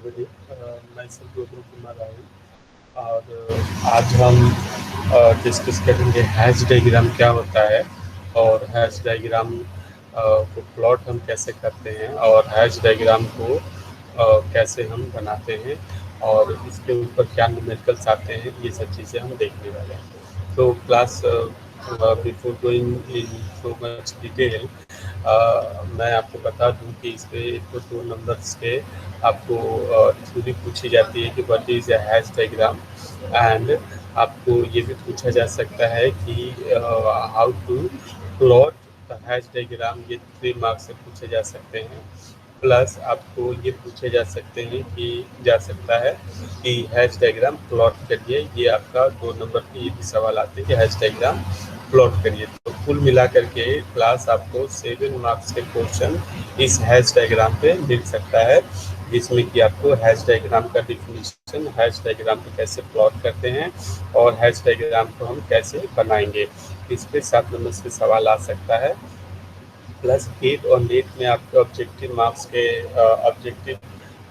Everybody, मैं गौतम कुमार राहुल और आज हम डिस्कस करेंगे हैश डायग्राम क्या होता है और हैश डायग्राम को प्लॉट हम कैसे करते हैं और हैश डायग्राम को कैसे हम बनाते हैं और इसके ऊपर क्या न्यूमेरिकल्स आते हैं, ये सब चीज़ें हम देखने वाले हैं। तो class before going in so much detail, मैं आपको बता दूं कि इस पे 1 2 नंबर्स के आपको थ्योरी पूछी जाती है कि what is a Hasse diagram, and आपको ये भी पूछा जा सकता है कि how to plot the hash diagram. ये 3 मार्क्स से पूछे जा सकते हैं। प्लस आपको ये पूछे जा सकते हैं कि जा सकता है कि हैश डायग्राम प्लॉट करिए। ये आपका 2 नंबर के ये भी सवाल आते हैं कि हैश डायग्राम प्लॉट करिए। तो कुल मिला करके क्लास आपको 7 मार्क्स के क्वेश्चन इस हैश डायग्राम पे मिल सकता है, जिसमें कि आपको हैश डायग्राम का डिफिनीशन, हैश डायग्राम को कैसे प्लॉट करते हैं और हैश डायग्राम को हम कैसे बनाएंगे, इस पे 7 नंबर के सवाल आ सकता है। प्लस गेट और नेट में आपके ऑब्जेक्टिव मार्क्स के ऑब्जेक्टिव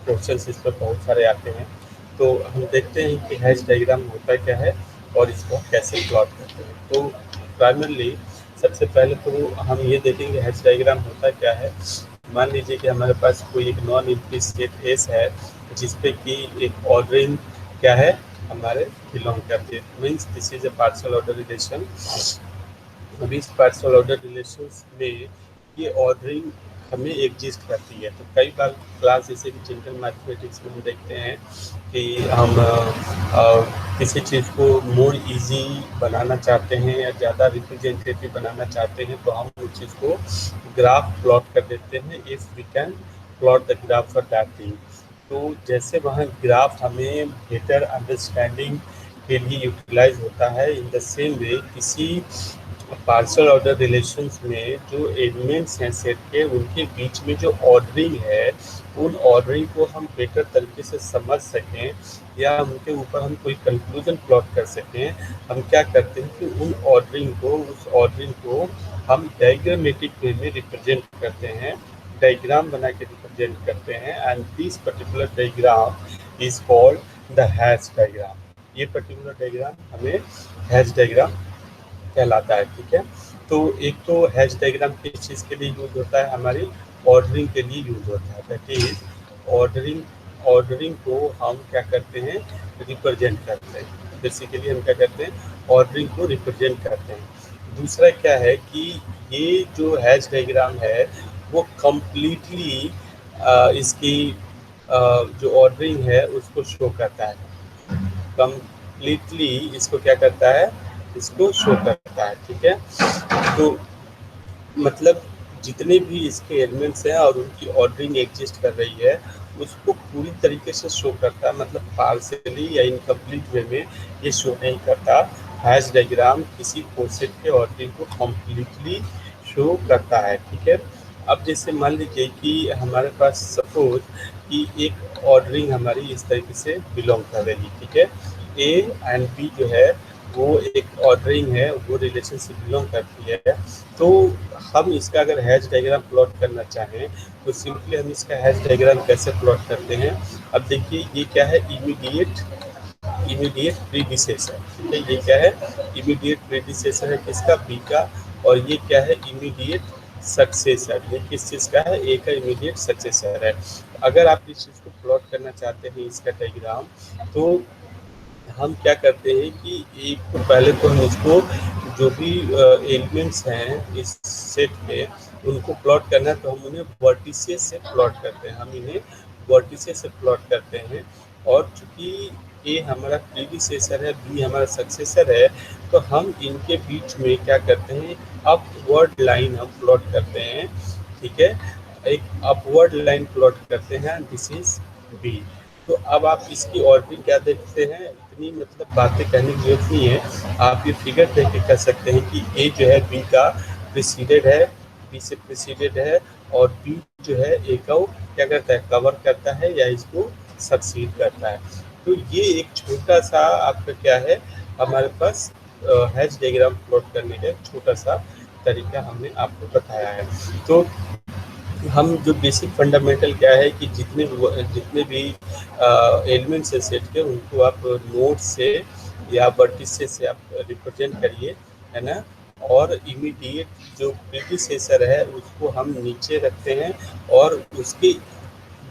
क्वेश्चन इस पर बहुत सारे आते हैं। तो हम देखते हैं कि हैश डायग्राम होता क्या है और इसको कैसे प्लॉट करते हैं। तो प्राइमरली सबसे पहले तो हम ये देखेंगे हैश डायग्राम होता क्या है। मान लीजिए कि हमारे पास कोई एक नॉन एम्प्टी सेट एस है, जिसपे कि एक ऑर्डरिंग क्या है हमारे बिलोंग करती है, means this is a partial order relation. अभी इस पार्शियल ऑर्डर रिलेशंस में ये ऑर्डरिंग हमें एग्जिस्ट करती है। तो कई बार क्लास जैसे कि जनरल मैथमेटिक्स में हम देखते हैं कि हम किसी चीज़ को मोर इजी बनाना चाहते हैं या ज़्यादा रिप्रेजेंटेटिव बनाना चाहते हैं, तो हम उस चीज़ को ग्राफ प्लॉट कर देते हैं। If we can plot the graph for that thing, तो जैसे वहाँ ग्राफ हमें बेटर अंडरस्टैंडिंग के लिए यूटिलाइज होता है, इन द सेम वे किसी पार्शियल ऑर्डर रिलेशंस में जो एलिमेंट्स हैं सेट के, उनके बीच में जो ऑर्डरिंग है, उन ऑर्डरिंग को हम बेटर तरीके से समझ सकें या उनके ऊपर हम कोई कंक्लूजन प्लॉट कर सकें, हम क्या करते हैं कि उस ऑर्डरिंग को हम डायग्रामेटिक वे में रिप्रेजेंट करते हैं, डायग्राम बना के रिप्रेजेंट करते हैं, and this particular diagram is called the hash diagram. ये पर्टिकुलर डायग्राम हमें हैश डायग्राम कहलाता है। ठीक है, तो एक तो हैश डायग्राम किस चीज़ के लिए यूज होता है, हमारी ऑर्डरिंग के लिए यूज होता है। दैट इज ऑर्डरिंग को हम क्या करते हैं, रिप्रेजेंट करते हैं। बेसिकली हम क्या करते हैं, ऑर्डरिंग को रिप्रेजेंट करते हैं। दूसरा क्या है कि ये जो हैश डायग्राम है वो कम्प्लीटली इसकी जो ऑर्डरिंग है उसको शो करता है, कम्प्लीटली इसको क्या करता है, इसको शो करता है। ठीक है, तो मतलब जितने भी इसके एलिमेंट्स हैं और उनकी ऑर्डरिंग एग्जिस्ट कर रही है, उसको पूरी तरीके से शो करता है, मतलब पार्शियली या इनकम्प्लीट वे में ये शो नहीं करता। हैश डायग्राम किसी कोसेट के ऑर्डरिंग को कम्प्लीटली शो करता है। ठीक है, अब जैसे मान लीजिए कि हमारे पास सपोज कि एक ऑर्डरिंग हमारी इस तरीके से बिलोंग कर रही है। ठीक है, ए एंड बी जो है वो एक ऑर्डरिंग है, वो रिलेशन से बिलोंग करती है। तो हम इसका अगर हैश डायग्राम प्लॉट करना चाहें तो सिंपली हम इसका हैश डायग्राम कैसे प्लॉट करते हैं। अब देखिए ये क्या है, इमीडिएट प्रीडिसेसर। ठीक है, ये क्या है, इमीडिएट प्रीडिसेसर है किसका, बी का, और ये क्या है, इमीडिएट सक्सेसर। ये किस चीज़ का है, ए का इमीडिएट सक्सेसर है। अगर आप इस चीज़ को प्लॉट करना चाहते हैं इसका डायग्राम, तो हम क्या करते हैं कि एक तो पहले तो हम इसको जो भी एलिमेंट्स हैं इस सेट के, उनको प्लॉट करना है तो हम उन्हें वर्टिसेस से प्लॉट करते हैं, हम इन्हें वर्टिसेस से प्लॉट करते हैं। और चूंकि ए हमारा प्रीडिसेसर है, बी हमारा सक्सेसर है, तो हम इनके बीच में क्या करते हैं, अपवर्ड लाइन हम प्लॉट करते हैं। ठीक है, एक अपवर्ड लाइन प्लॉट करते हैं, दिस इज बी। तो अब आप इसकी ऑर्डरिंग क्या देखते हैं, इतनी मतलब बातें कहने की जरूरत नहीं है, आप ये फिगर देख के कह सकते हैं कि ए जो है बी का प्रीसीडेड है, बी से प्रीसीडेड है, और बी जो है ए को क्या करता है, कवर करता है या इसको सक्सीड करता है। तो ये एक छोटा सा आपका क्या है, हमारे पास हैश डायग्राम प्लॉट करने का एक छोटा सा तरीका हमने आपको बताया है। तो हम जो बेसिक फंडामेंटल क्या है कि जितने भी एलिमेंट्स है सेट के, उनको आप नोड से या वर्टिसेस से आप रिप्रेजेंट करिए, है ना। और इमीडिएट जो प्रीडिसेसर है उसको हम नीचे रखते हैं, और उसकी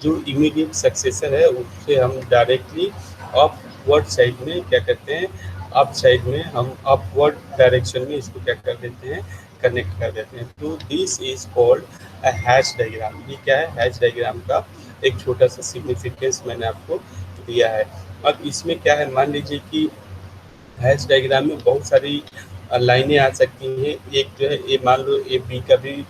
जो इमीडिएट सक्सेसर है उससे हम डायरेक्टली अपवर्ड साइड में क्या करते हैं, अप साइड में हम अपवर्ड डायरेक्शन में इसको क्या कर देते हैं, कनेक्ट कर देते हैं। तो this is called a Hasse diagram. ये क्या है, हैश डायग्राम का एक छोटा सा सिग्निफिकेंस मैंने आपको दिया है। अब इसमें क्या है, मान लीजिए कि हैश डायग्राम में बहुत सारी लाइनें आ सकती हैं। एक जो है ए, मान लो ए बी का भी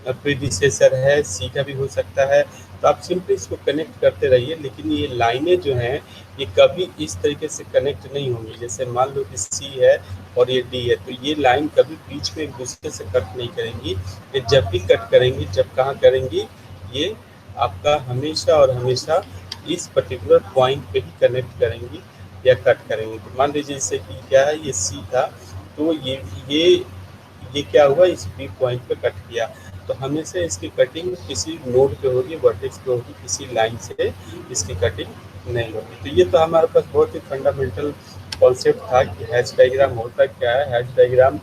प्रीडिसेसर है, सी का भी हो सकता है। तो आप सिंपली इसको कनेक्ट करते रहिए, लेकिन ये लाइनें जो हैं ये कभी इस तरीके से कनेक्ट नहीं होंगी। जैसे मान लो कि सी है और ये डी है, तो ये लाइन कभी बीच में एक दूसरे से कट नहीं करेंगी। ये जब भी कट करेंगी, जब कहाँ करेंगी, ये आपका हमेशा और हमेशा इस पर्टिकुलर पॉइंट पे ही कनेक्ट करेंगी या कट करेंगे। तो मान लीजिए जैसे कि क्या है, ये सी था, तो ये क्या हुआ, इस बी पॉइंट पे कट किया। तो हमेशा इसकी कटिंग किसी नोड पे होगी, वर्टेक्स पे होगी, किसी लाइन से इसकी कटिंग नहीं होगी। तो ये तो हमारे पास बहुत ही फंडामेंटल कॉन्सेप्ट था कि हैश डायग्राम होता क्या है। हैश डायग्राम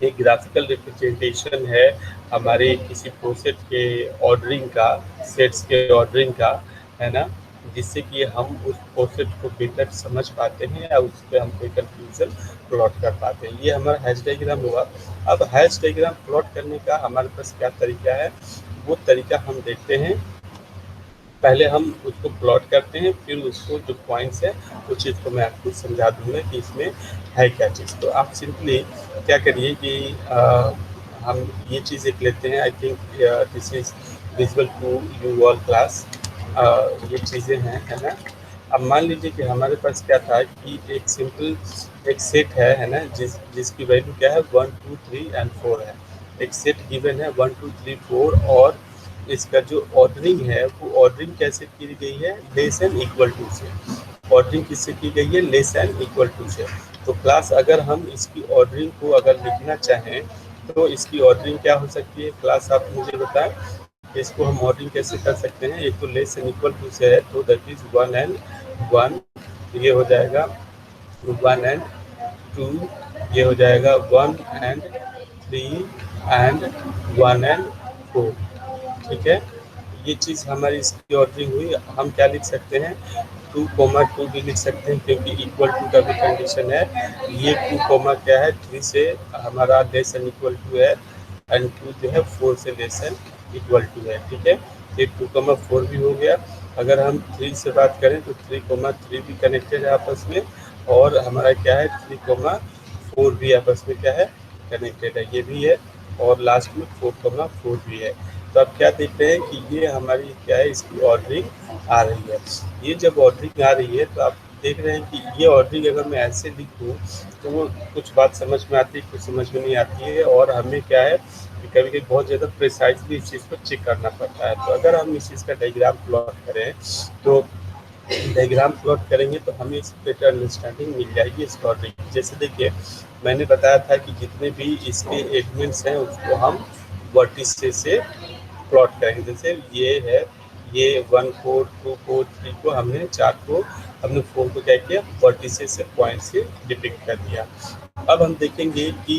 एक ग्राफिकल रिप्रेजेंटेशन है हमारे किसी प्रोसेस के ऑर्डरिंग का, सेट्स के ऑर्डरिंग का, है ना, जिससे कि हम उस प्रोसेस को बेहतर समझ पाते हैं या उस पर हम कोई कंफ्यूजन प्लॉट कर पाते हैं। ये हमारा हैश डायग्राम हुआ। अब हैश डायग्राम प्लॉट करने का हमारे पास क्या तरीका है, वो तरीका हम देखते हैं। पहले हम उसको प्लॉट करते हैं, फिर उसको जो पॉइंट्स है उस चीज़ को मैं आपको समझा दूंगा कि इसमें है क्या चीज़। तो आप सिंपली क्या करिए कि हम ये चीज़ एक लेते हैं। I think this is visible to you all class. ये चीज़ें हैं, है ना। अब मान लीजिए कि हमारे पास क्या था कि एक सिंपल एक सेट है ना, जिसकी वैल्यू क्या है, 1 2 3 एंड 4 है। एक सेट गिवन है 1 2 3 4, और इसका जो ऑर्डरिंग है वो ऑर्डरिंग कैसे की गई है, लेस एंड इक्वल टू से। ऑर्डरिंग किससे की गई है, लेस एंड इक्वल टू से। तो क्लास अगर हम इसकी ऑर्डरिंग को अगर लिखना चाहें तो इसकी ऑर्डरिंग क्या हो सकती है, क्लास आप मुझे बताएं। इसको हम ऑर्डरिंग कैसे कर सकते हैं। एक तो लेस एंड इक्वल टू से है, तो दैट इज 1 एंड 1, ये हो जाएगा 1 एंड 2, ये हो जाएगा 1 एंड 3 एंड 1 एंड 4। ठीक है, ये चीज़ हमारी इसकी ऑर्डरिंग हुई। हम क्या लिख सकते हैं, 2 भी लिख सकते हैं, क्योंकि इक्वल टू का भी कंडीशन है। ये 2 क्या है, 3 से हमारा लेस एंड इक्वल टू है, एंड 2 जो है 4 से लेस एंड इक्वल टू है। ठीक है, ये 2 4 भी हो गया। अगर हम 3 से बात करें तो 3 भी कनेक्टेड है आपस में, और हमारा क्या है 3 4 भी आपस में क्या है, कनेक्टेड है, ये भी है। और लास्ट में 4 भी है। तो आप क्या देख रहे हैं कि ये हमारी क्या है, इसकी ऑर्डरिंग आ रही है। ये जब ऑर्डरिंग आ रही है तो आप देख रहे हैं कि ये ऑर्डरिंग अगर मैं ऐसे लिखूँ तो वो कुछ बात समझ में आती है, कुछ समझ में नहीं आती है। और हमें क्या है कि कभी कभी बहुत ज़्यादा प्रिसाइजली इस चीज़ को चेक करना पड़ता है। तो अगर हम इस चीज़ का डायग्राम प्लॉट करें, तो डायग्राम प्लॉट करेंगे तो हमें इस बेटर अंडरस्टैंडिंग मिल जाएगी इसकी ऑर्डरिंग की। जैसे देखिए, मैंने बताया था कि जितने भी इसके एलिमेंट्स हैं उसको हम वर्टिसेस से प्लॉट करेंगे। जैसे ये है, ये 1 4 2 4 3 को हमने 4 को, हमने 4 को क्या किया, वर्टिसेस से पॉइंट से डिपिक्ट कर दिया। अब हम देखेंगे कि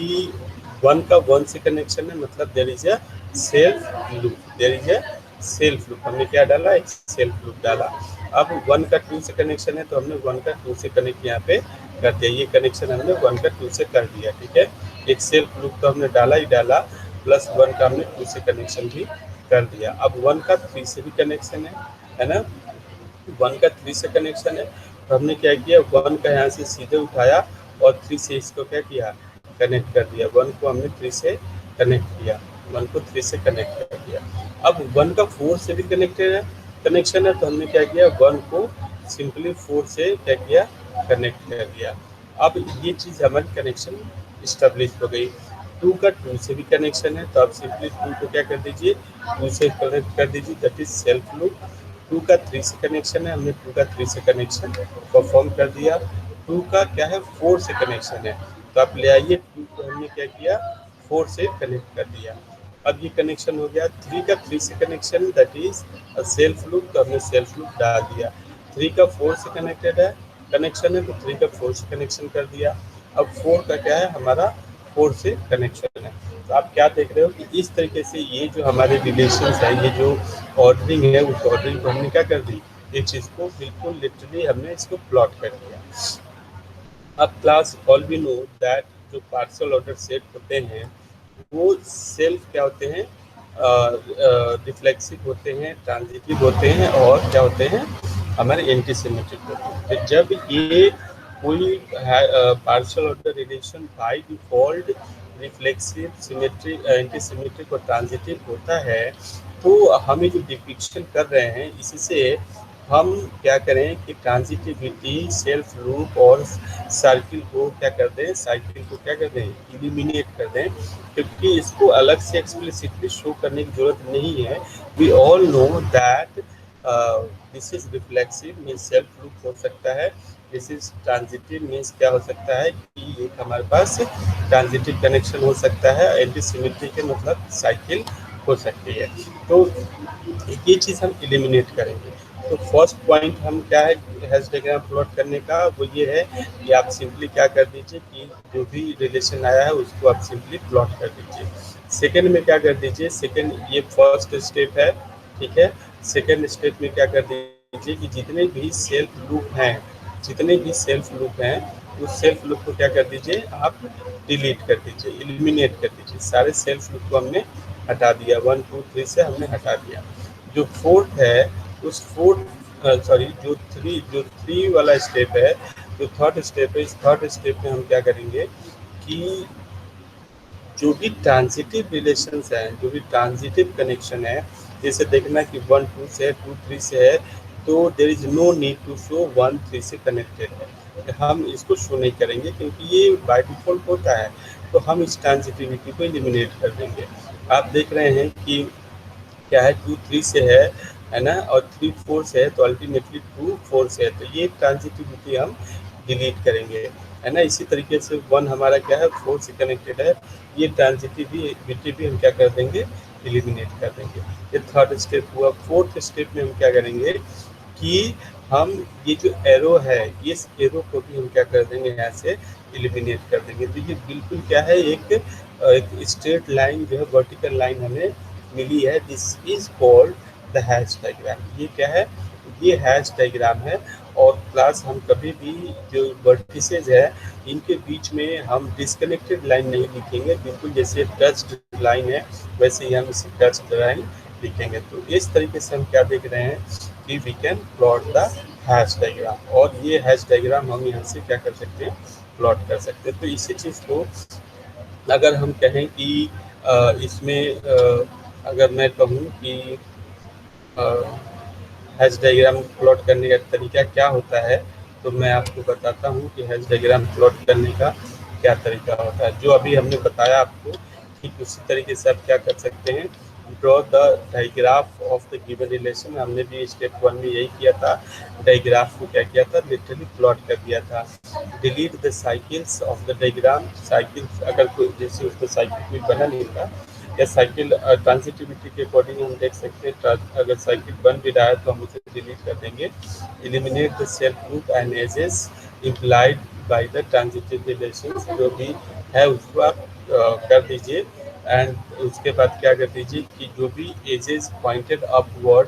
1 का 1 से कनेक्शन है, मतलब there is a self loop, there is a self loop. हमने क्या डाला, एक सेल्फ लूप डाला। अब 1 का 2 से कनेक्शन है, तो हमने 1 का 2 से कनेक्ट यहाँ पे कर दिया। ये कनेक्शन हमने 1 का 2 से कर दिया। ठीक है, एक सेल्फ लूप तो हमने डाला ही डाला, प्लस 1 का हमने 2 से कनेक्शन भी कर दिया। अब 1 का 3 से भी कनेक्शन है ना, 1 का 3 से कनेक्शन है। तो हमने क्या किया, 1 का यहाँ से सीधे उठाया और 3 से इसको क्या किया, कनेक्ट कर दिया। 1 को हमने 3 से कनेक्ट किया, 1 को 3 से कनेक्ट कर दिया। अब 1 का 4 से भी कनेक्टेड है, कनेक्शन है, तो हमने क्या किया, 1 को सिंपली 4 से क्या किया, कनेक्ट कर दिया। अब ये चीज़ हमारी कनेक्शन इस्टेब्लिश हो गई। 2 का 2 से भी कनेक्शन है, तो आप सिंपली 2 को क्या कर दीजिए, 2 से कनेक्ट कर दीजिए, दैट इज सेल्फ लूप। 2 का 3 से कनेक्शन है, हमने 2 का 3 से कनेक्शन परफॉर्म कर दिया। 2 का क्या है, 4 से कनेक्शन है, तो आप ले आइए 2 को हमने क्या किया, 4 से कनेक्ट कर दिया। अब ये कनेक्शन हो गया। 3 का 3 से connection, that is self loop, तो हमने सेल्फ लूप डाल दिया। 3 का 4 से कनेक्टेड है, कनेक्शन है, तो 3 का 4 से कनेक्शन कर दिया। अब 4 का क्या है, हमारा 4 से कनेक्शन है। तो आप क्या देख रहे हो कि इस तरीके से ये जो हमारे रिलेशंस है, ये जो ऑर्डरिंग है, उस ऑर्डरिंग को हमने क्या कर दी, इस चीज़ को बिल्कुल लिटरली हमने इसको प्लॉट कर दिया। अब class all we know that जो पार्शियल ऑर्डर सेट होते हैं वो सेल्फ क्या होते हैं, रिफ्लेक्सिव होते हैं, ट्रांजिटिव होते हैं, और क्या होते हैं, हमारे एंटी सिमेट्रिक होते हैं। तो जब ये कोई partial order relation by default reflexive, symmetric, anti symmetric और ट्रांजिटिव होता है, तो हमें जो डिपिक्शन कर रहे हैं इससे हम क्या करें कि ट्रांजिटिविटी, सेल्फ लूप और सर्किल को क्या कर दें, साइकिल को क्या कर दें, इलिमिनेट कर दें, क्योंकि इसको अलग से एक्सप्लिसिटली शो करने की जरूरत नहीं है। We all know that this is reflexive means self loop हो सकता है, दिस इज ट्रांजिटिव मीन्स क्या हो सकता है कि एक हमारे पास ट्रांजिटिव कनेक्शन हो सकता है, एंटी सिमेट्री के मतलब साइकिल हो सकती है। तो ये चीज़ हम एलिमिनेट करेंगे। तो फर्स्ट पॉइंट हम क्या है हैश डायग्राम प्लॉट करने का, वो ये है कि आप सिंपली क्या कर दीजिए कि जो भी रिलेशन आया है उसको आप सिंपली प्लॉट कर दीजिए। सेकंड में क्या कर दीजिए, सेकंड ये फर्स्ट स्टेप है, ठीक है। सेकंड स्टेप में क्या कर दीजिए कि जितने भी सेल्फ लूप हैं, जितने भी सेल्फ लूप हैं, उस सेल्फ लूप को क्या कर दीजिए, आप डिलीट कर दीजिए, एलिमिनेट कर दीजिए। सारे सेल्फ लूप को हमने हटा दिया, 1 2 3 से हमने हटा दिया। जो फोर्थ है उस फोर्थ सॉरी जो थ्री वाला स्टेप है, जो थर्ड स्टेप है, इस थर्ड स्टेप में हम क्या करेंगे कि जो भी ट्रांजिटिव रिलेशंस हैं, जो भी ट्रांजिटिव कनेक्शन है, जैसे देखना कि 1 2 से है, 2 3 से है, तो there is no need to show 1 3 से कनेक्टेड है, हम इसको शो नहीं करेंगे क्योंकि ये बाय डिफॉल्ट होता है। तो हम इस ट्रांजिटिविटी को एलिमिनेट कर देंगे। आप देख रहे हैं कि क्या है, 2 3 से है ना, और 3 4 से है, तो अल्टीमेटली 2 4 से है, तो ये ट्रांजिटिविटी हम डिलीट करेंगे, है ना। इसी तरीके से 1 हमारा क्या है, 4 से कनेक्टेड है, ये ट्रांजिटिविटी भी हम क्या कर देंगे, एलिमिनेट कर देंगे। ये थर्ड स्टेप हुआ। फोर्थ स्टेप में हम क्या करेंगे कि हम ये जो एरो है, इस एरो को भी हम क्या कर देंगे, यहाँ से एलिमिनेट कर देंगे। तो ये बिल्कुल क्या है, एक स्ट्रेट लाइन जो है, वर्टिकल लाइन हमें मिली है। This is called the hash diagram. ये क्या है, ये हैश डायग्राम है। और प्लस हम कभी भी जो वर्टिसेज है इनके बीच में हम डिस्कनेक्टेड लाइन नहीं लिखेंगे, बिल्कुल जैसे टच्ड लाइन है वैसे ही हम इसे टच्ड लाइन लिखेंगे। तो इस तरीके से हम क्या देख रहे हैं कि we can plot the hash diagram, और ये हैश डायग्राम हम यहाँ से क्या कर सकते हैं, प्लॉट कर सकते हैं। तो इसी चीज़ को अगर हम कहें कि इसमें अगर मैं कहूँ कि हैश डायग्राम प्लॉट करने का तरीका क्या होता है, तो मैं आपको बताता हूँ कि हैश डायग्राम प्लॉट करने का क्या तरीका होता है। जो अभी हमने बताया आपको, ठीक उसी तरीके से आप क्या कर सकते हैं, draw the digraph of the given relation. हमने भी स्टेप 1 में यही किया था, डायग्राफ को क्या किया था, लिटरली प्लॉट कर दिया था। Delete the cycles of the diagram. Cycles अगर कोई जैसे उसमें साइकिल कोई बना नहीं था, या साइकिल ट्रांजिटिविटी के अकॉर्डिंग हम देख सकते हैं, अगर साइकिल बन भी रहा है तो हम उसे डिलीट कर देंगे। Eliminate the self loop and edges implied by the transitive relations, जो भी है उसको आप कर दीजिए। एंड उसके बाद क्या कर दीजिए कि जो भी एजेस पॉइंटेड अपवर्ड